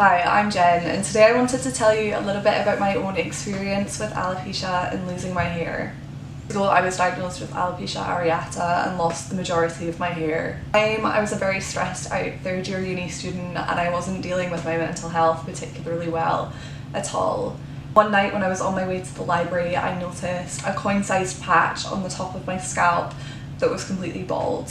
Hi, I'm Jen, and today I wanted to tell you a little bit about my own experience with alopecia and losing my hair. So I was diagnosed with alopecia areata and lost the majority of my hair. I was a very stressed out third year uni student, and I wasn't dealing with my mental health particularly well at all. One night when I was on my way to the library, I noticed a coin-sized patch on the top of my scalp that was completely bald.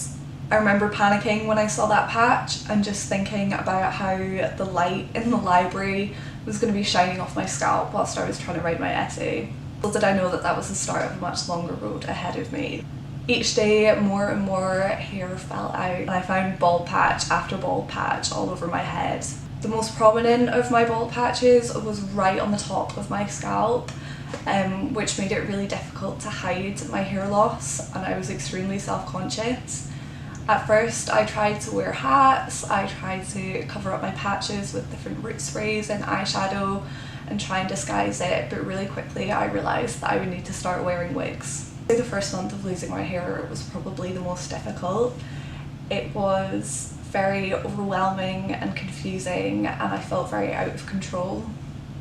I remember panicking when I saw that patch and just thinking about how the light in the library was going to be shining off my scalp whilst I was trying to write my essay. Little did I know that that was the start of a much longer road ahead of me. Each day more and more hair fell out and I found bald patch after bald patch all over my head. The most prominent of my bald patches was right on the top of my scalp, which made it really difficult to hide my hair loss, and I was extremely self-conscious. At first I tried to wear hats, I tried to cover up my patches with different root sprays and eyeshadow and try and disguise it, but really quickly I realised that I would need to start wearing wigs. The first month of losing my hair was probably the most difficult. It was very overwhelming and confusing, and I felt very out of control.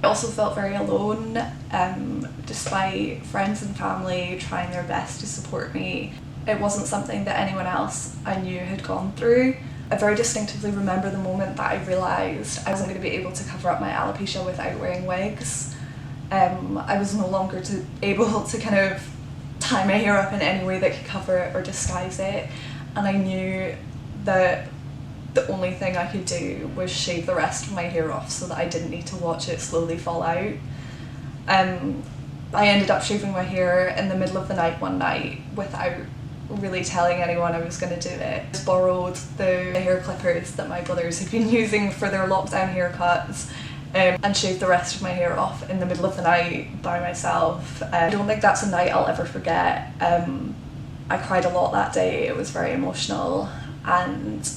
I also felt very alone, despite friends and family trying their best to support me. It wasn't something that anyone else I knew had gone through. I very distinctively remember the moment that I realised I wasn't going to be able to cover up my alopecia without wearing wigs. I was no longer able to kind of tie my hair up in any way that could cover it or disguise it, and I knew that the only thing I could do was shave the rest of my hair off so that I didn't need to watch it slowly fall out. I ended up shaving my hair in the middle of the night one night without really telling anyone I was going to do it. I just borrowed the hair clippers that my brothers had been using for their lockdown haircuts and shaved the rest of my hair off in the middle of the night by myself. I don't think that's a night I'll ever forget. I cried a lot that day, it was very emotional, and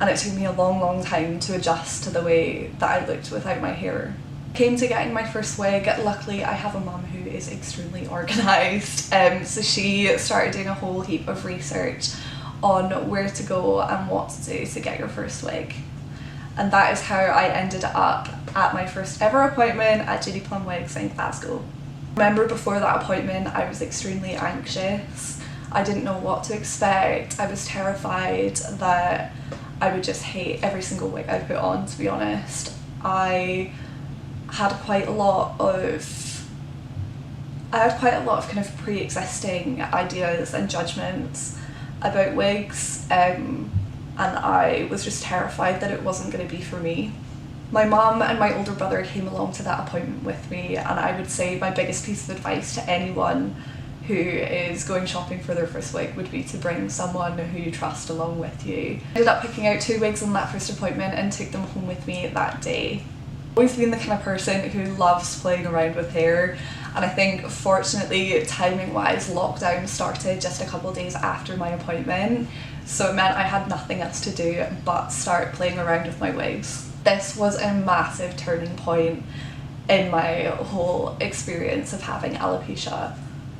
it took me a long time to adjust to the way that I looked without my hair. Came to getting my first wig. Luckily I have a mum who is extremely organised, so she started doing a whole heap of research on where to go and what to do to get your first wig, and that is how I ended up at my first ever appointment at Judy Plum Wigs in Glasgow. I remember before that appointment I was extremely anxious. I didn't know what to expect. I was terrified that I would just hate every single wig I put on, to be honest. I had quite a lot of kind of pre-existing ideas and judgments about wigs, and I was just terrified that it wasn't going to be for me. My mum and my older brother came along to that appointment with me, and I would say my biggest piece of advice to anyone who is going shopping for their first wig would be to bring someone who you trust along with you. I ended up picking out 2 wigs on that first appointment and took them home with me that day. I've always been the kind of person who loves playing around with hair, and I think fortunately timing wise lockdown started just a couple of days after my appointment, so it meant I had nothing else to do but start playing around with my wigs. This was a massive turning point in my whole experience of having alopecia.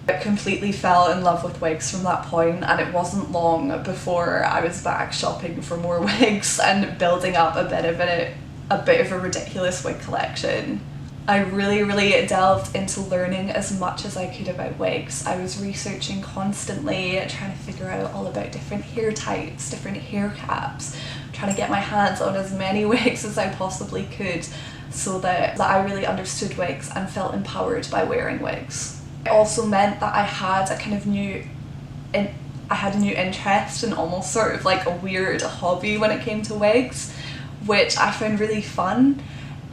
I completely fell in love with wigs from that point, and it wasn't long before I was back shopping for more wigs and building up a bit of a ridiculous wig collection. I really delved into learning as much as I could about wigs. I was researching constantly, trying to figure out all about different hair types, different hair caps, trying to get my hands on as many wigs as I possibly could so that I really understood wigs and felt empowered by wearing wigs. It also meant that I had a kind of new interest and almost sort of like a weird hobby when it came to wigs, which I found really fun,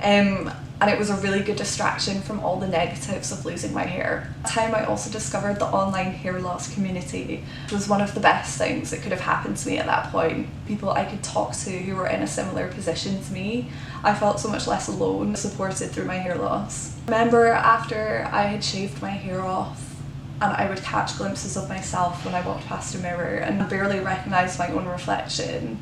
and it was a really good distraction from all the negatives of losing my hair. At the time I also discovered the online hair loss community, which was one of the best things that could have happened to me at that point. People I could talk to who were in a similar position to me. I felt so much less alone, supported through my hair loss. I remember after I had shaved my hair off, and I would catch glimpses of myself when I walked past a mirror and barely recognise my own reflection,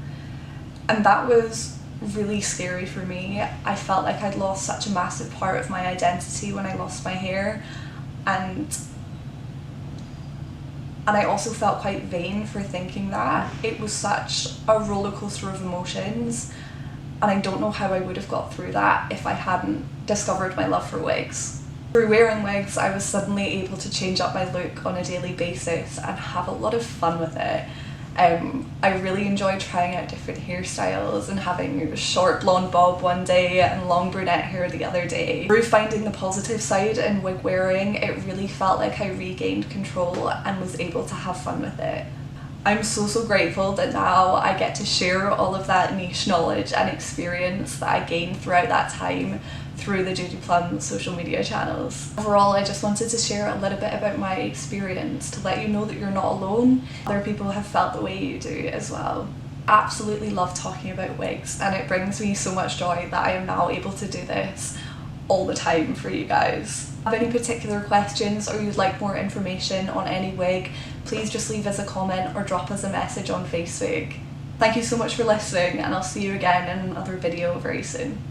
and that was really scary for me. I felt like I'd lost such a massive part of my identity when I lost my hair, and I also felt quite vain for thinking that. It was such a roller coaster of emotions, and I don't know how I would have got through that if I hadn't discovered my love for wigs. Through wearing wigs, I was suddenly able to change up my look on a daily basis and have a lot of fun with it. I really enjoyed trying out different hairstyles and having short blonde bob one day and long brunette hair the other day. Through finding the positive side in wig wearing, it really felt like I regained control and was able to have fun with it. I'm so grateful that now I get to share all of that niche knowledge and experience that I gained throughout that time through the Judy Plum social media channels. Overall, I just wanted to share a little bit about my experience to let you know that you're not alone. Other people have felt the way you do as well. Absolutely love talking about wigs, and it brings me so much joy that I am now able to do this all the time for you guys. Have any particular questions or you'd like more information on any wig, please just leave us a comment or drop us a message on Facebook. Thank you so much for listening, and I'll see you again in another video very soon.